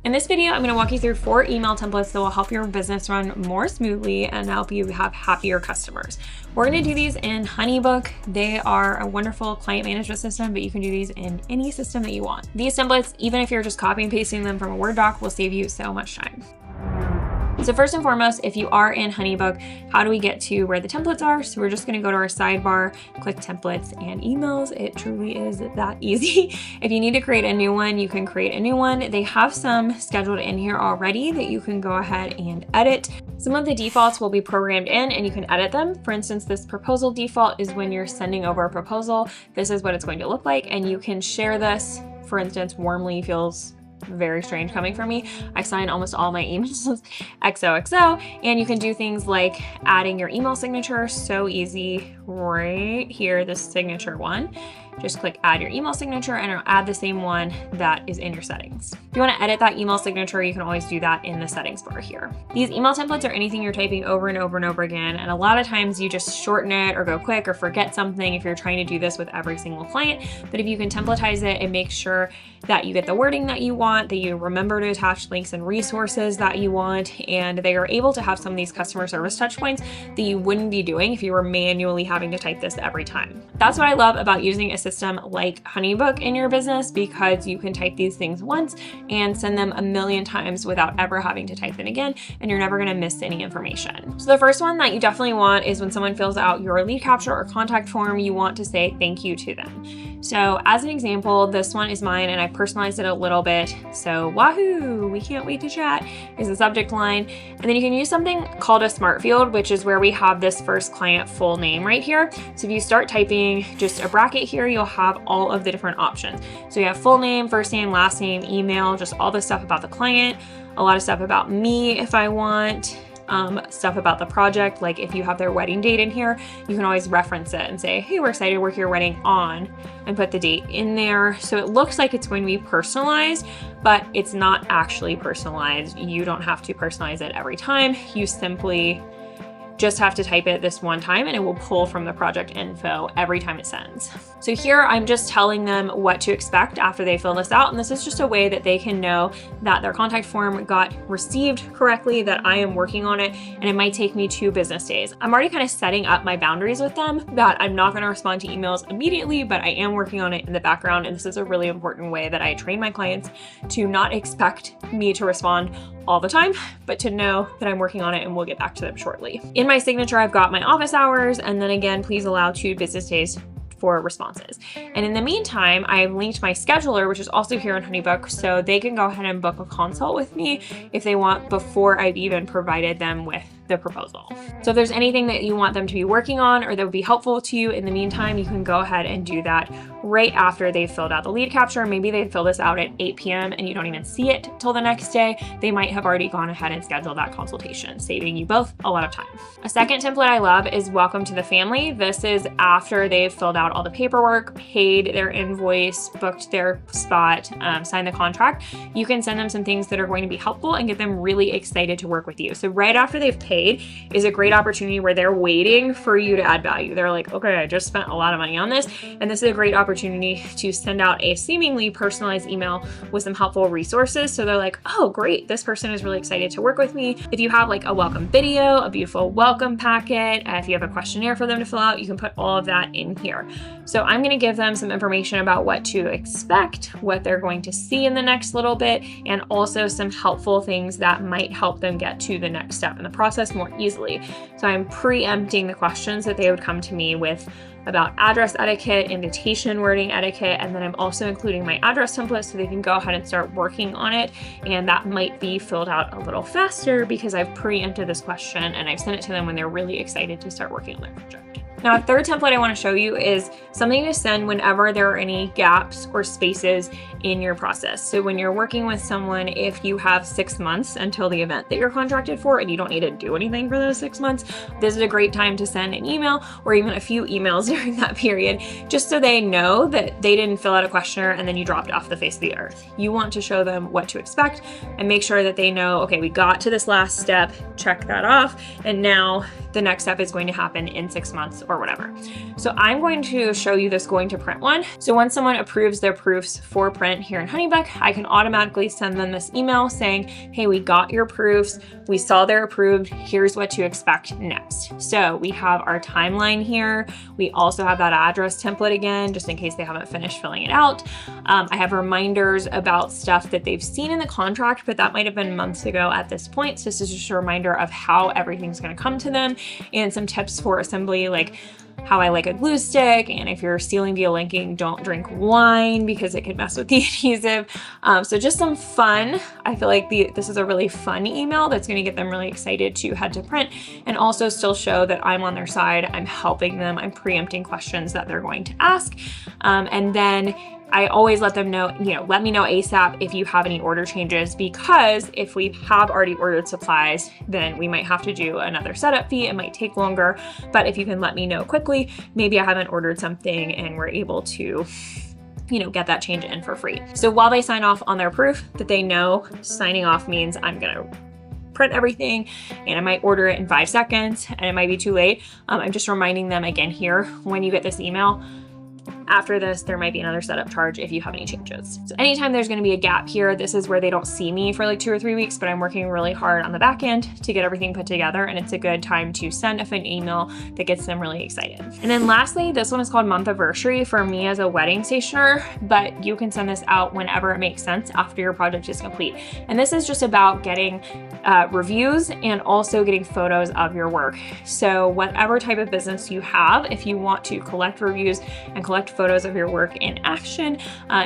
In this video, I'm going to walk you through 4 email templates that will help your business run more smoothly and help you have happier customers. We're going to do these in HoneyBook. They are a wonderful client management system, but you can do these in any system that you want. These templates, even if you're just copying and pasting them from a Word doc, will save you so much time. So first and foremost, if you are in HoneyBook, how do we get to where the templates are? So we're just going to go to our sidebar, click templates and emails. It truly is that easy. If you need to create a new one, you can create a new one. They have some scheduled in here already that you can go ahead and edit. Some of the defaults will be programmed in and you can edit them. For instance, this proposal default is when you're sending over a proposal. This is what it's going to look like, and you can share this. For instance, warmly feels very strange coming from me. I sign almost all my emails XOXO, and you can do things like adding your email signature. So easy right here, this signature one. Just click add your email signature and it'll add the same one that is in your settings. If you want to edit that email signature, you can always do that in the settings bar here. These email templates are anything you're typing over and over and over again. And a lot of times you just shorten it or go quick or forget something if you're trying to do this with every single client. But if you can templatize it and make sure that you get the wording that you want, that you remember to attach links and resources that you want, and they are able to have some of these customer service touch points that you wouldn't be doing if you were manually having to type this every time. That's what I love about using a system like HoneyBook in your business, because you can type these things once and send them a million times without ever having to type them again, and you're never going to miss any information. So the first one that you definitely want is when someone fills out your lead capture or contact form, you want to say thank you to them. So as an example, this one is mine and I personalized it a little bit. So wahoo, we can't wait to chat is the subject line. And then you can use something called a smart field, which is where we have this first client full name right here. So if you start typing just a bracket here, you'll have all of the different options. So you have full name, first name, last name, email, just all the stuff about the client, a lot of stuff about me if I want, stuff about the project. Like if you have their wedding date in here, you can always reference it and say, hey, we're excited to work your wedding on, and put the date in there. So it looks like it's going to be personalized, but it's not actually personalized. You don't have to personalize it every time. You simply just have to type it this one time and it will pull from the project info every time it sends. So here I'm just telling them what to expect after they fill this out. And this is just a way that they can know that their contact form got received correctly, that I am working on it, and it might take me 2 business days. I'm already kind of setting up my boundaries with them that I'm not going to respond to emails immediately, but I am working on it in the background. And this is a really important way that I train my clients to not expect me to respond all the time, but to know that I'm working on it and we'll get back to them shortly. In my signature, I've got my office hours, and then again, please allow 2 business days for responses. And in the meantime, I've linked my scheduler, which is also here on HoneyBook, so they can go ahead and book a consult with me if they want before I've even provided them with the proposal. So if there's anything that you want them to be working on or that would be helpful to you in the meantime, you can go ahead and do that right after they've filled out the lead capture. Maybe they fill this out at 8 p.m. and you don't even see it till the next day. They might have already gone ahead and scheduled that consultation, saving you both a lot of time. A second template I love is welcome to the family. This is after they've filled out all the paperwork, paid their invoice, booked their spot, signed the contract. You can send them some things that are going to be helpful and get them really excited to work with you. So right after they've paid is a great opportunity where they're waiting for you to add value. They're like, okay, I just spent a lot of money on this, and this is a great opportunity to send out a seemingly personalized email with some helpful resources. So they're like, oh, great, this person is really excited to work with me. If you have like a welcome video, a beautiful welcome packet, if you have a questionnaire for them to fill out, you can put all of that in here. So I'm going to give them some information about what to expect, what they're going to see in the next little bit, and also some helpful things that might help them get to the next step in the process more easily. So I'm preempting the questions that they would come to me with about address etiquette, invitation wording etiquette, and then I'm also including my address template so they can go ahead and start working on it. And that might be filled out a little faster because I've preempted this question and I've sent it to them when they're really excited to start working on their project. Now, a third template I want to show you is something to send whenever there are any gaps or spaces in your process. So when you're working with someone, if you have 6 months until the event that you're contracted for and you don't need to do anything for those 6 months, this is a great time to send an email or even a few emails during that period, just so they know that they didn't fill out a questionnaire and then you dropped off the face of the earth. You want to show them what to expect and make sure that they know, okay, we got to this last step, check that off, and now the next step is going to happen in 6 months or whatever. So I'm going to show you this going to print one. So once someone approves their proofs for print here in HoneyBook, I can automatically send them this email saying, hey, we got your proofs. We saw they're approved. Here's what to expect next. So we have our timeline here. We also have that address template again, just in case they haven't finished filling it out. I have reminders about stuff that they've seen in the contract, but that might have been months ago at this point. So this is just a reminder of how everything's going to come to them, and some tips for assembly, like how I like a glue stick, and if you're sealing via linking, don't drink wine because it can mess with the adhesive. So just some fun. I feel like this is a really fun email that's going to get them really excited to head to print, and also still show that I'm on their side, I'm helping them, I'm preempting questions that they're going to ask. And then I always let them know, let me know ASAP if you have any order changes, because if we have already ordered supplies, then we might have to do another setup fee. It might take longer, but if you can let me know quickly, maybe I haven't ordered something and we're able to get that change in for free. So while they sign off on their proof, that they know signing off means I'm gonna print everything, and I might order it in 5 seconds and it might be too late. I'm just reminding them again here, when you get this email, after this, there might be another setup charge if you have any changes. So anytime there's going to be a gap here, this is where they don't see me for like 2 or 3 weeks, but I'm working really hard on the back end to get everything put together. And it's a good time to send a fun email that gets them really excited. And then lastly, this one is called Month Anniversary for me as a wedding stationer, but you can send this out whenever it makes sense after your project is complete. And this is just about getting reviews and also getting photos of your work. So whatever type of business you have, if you want to collect reviews and collect photos of your work in action,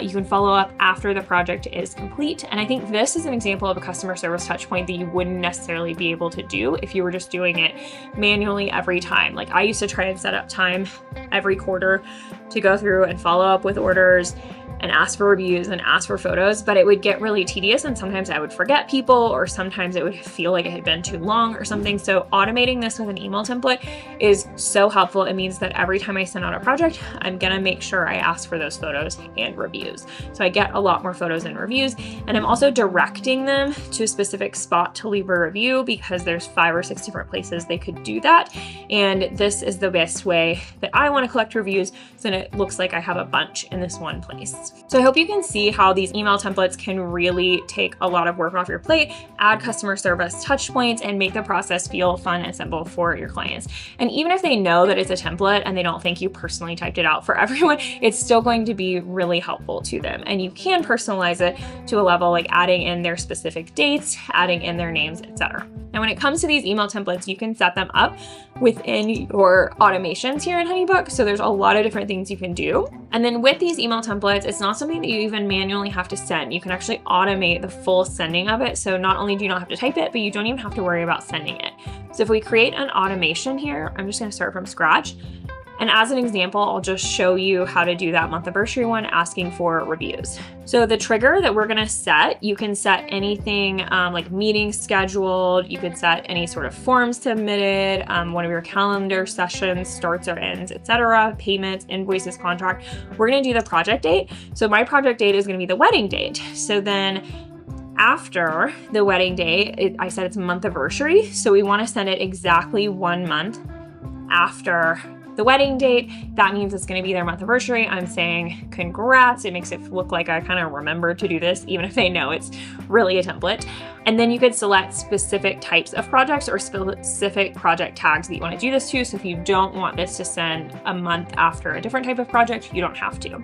you can follow up after the project is complete. And I think this is an example of a customer service touch point that you wouldn't necessarily be able to do if you were just doing it manually every time. Like I used to try and set up time every quarter to go through and follow up with orders and ask for reviews and ask for photos, but it would get really tedious, and sometimes I would forget people, or sometimes it would feel like it had been too long or something. So automating this with an email template is so helpful. It means that every time I send out a project, I'm gonna make sure I ask for those photos and reviews. So I get a lot more photos and reviews, and I'm also directing them to a specific spot to leave a review, because there's 5 or 6 different places they could do that. And this is the best way that I wanna collect reviews, so then it looks like I have a bunch in this one place. So I hope you can see how these email templates can really take a lot of work off your plate, add customer service touch points, and make the process feel fun and simple for your clients. And even if they know that it's a template and they don't think you personally typed it out for everyone, it's still going to be really helpful to them. And you can personalize it to a level like adding in their specific dates, adding in their names, etc. Now, when it comes to these email templates, you can set them up within your automations here in HoneyBook. So there's a lot of different things you can do. And then with these email templates, it's not something that you even manually have to send. You can actually automate the full sending of it. So not only do you not have to type it, but you don't even have to worry about sending it. So if we create an automation here, I'm just going to start from scratch. And as an example, I'll just show you how to do that month anniversary one, asking for reviews. So the trigger that we're gonna set, you can set anything like meetings scheduled, you could set any sort of forms submitted, one of your calendar sessions, starts or ends, etc., payments, invoices, contract. We're gonna do the project date. So my project date is gonna be the wedding date. So then after the wedding date, I said it's month anniversary. So we wanna send it exactly 1 month after the wedding date. That means it's going to be their month anniversary. I'm saying congrats. It makes it look like I kind of remembered to do this, even if they know it's really a template. And then you could select specific types of projects or specific project tags that you want to do this to. So if you don't want this to send a month after a different type of project, you don't have to.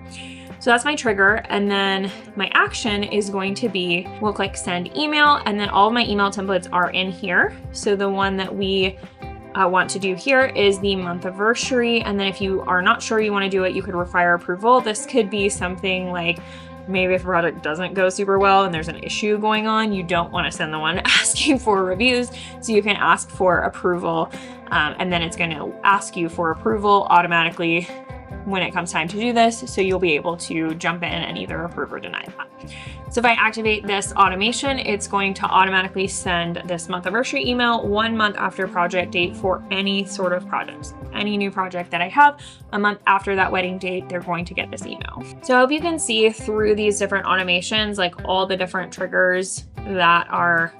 So that's my trigger. And then my action is going to be, we'll click send email, and then all of my email templates are in here. So the one that we want to do here is the month anniversary. And then if you are not sure you want to do it, you could require approval. This could be something like, maybe if a project doesn't go super well and there's an issue going on, you don't want to send the one asking for reviews. So you can ask for approval, and then it's going to ask you for approval automatically when it comes time to do this. So you'll be able to jump in and either approve or deny that. So if I activate this automation, it's going to automatically send this month anniversary email 1 month after project date for any sort of projects. Any new project that I have, a month after that wedding date, they're going to get this email. So I hope you can see through these different automations, like all the different triggers that are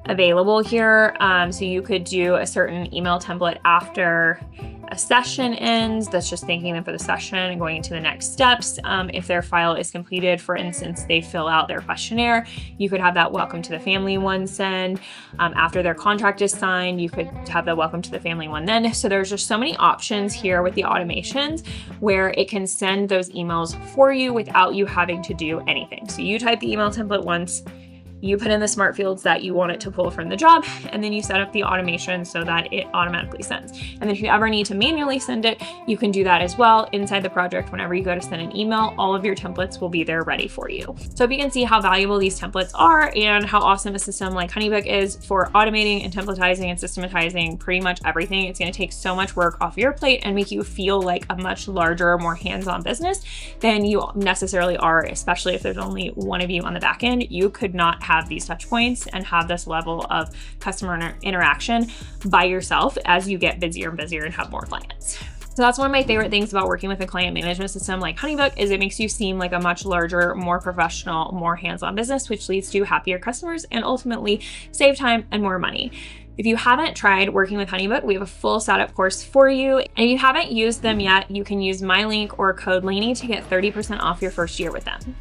available here. So you could do a certain email template after a session ends that's just thanking them for the session and going into the next steps. If their file is completed, for instance, they fill out their questionnaire, you could have that welcome to the family one send. After their contract is signed, you could have the welcome to the family one then. So there's just so many options here with the automations where it can send those emails for you without you having to do anything. So you type the email template once, you put in the smart fields that you want it to pull from the job, and then you set up the automation so that it automatically sends. And then if you ever need to manually send it, you can do that as well inside the project. Whenever you go to send an email, all of your templates will be there ready for you. So if you can see how valuable these templates are and how awesome a system like HoneyBook is for automating and templatizing and systematizing pretty much everything, it's going to take so much work off your plate and make you feel like a much larger, more hands-on business than you necessarily are, especially if there's only one of you on the back end. You could not have these touch points and have this level of customer interaction by yourself as you get busier and busier and have more clients. So that's one of my favorite things about working with a client management system like HoneyBook is it makes you seem like a much larger, more professional, more hands-on business, which leads to happier customers and ultimately save time and more money. If you haven't tried working with HoneyBook, we have a full setup course for you. And if you haven't used them yet, you can use my link or code Laney to get 30% off your first year with them.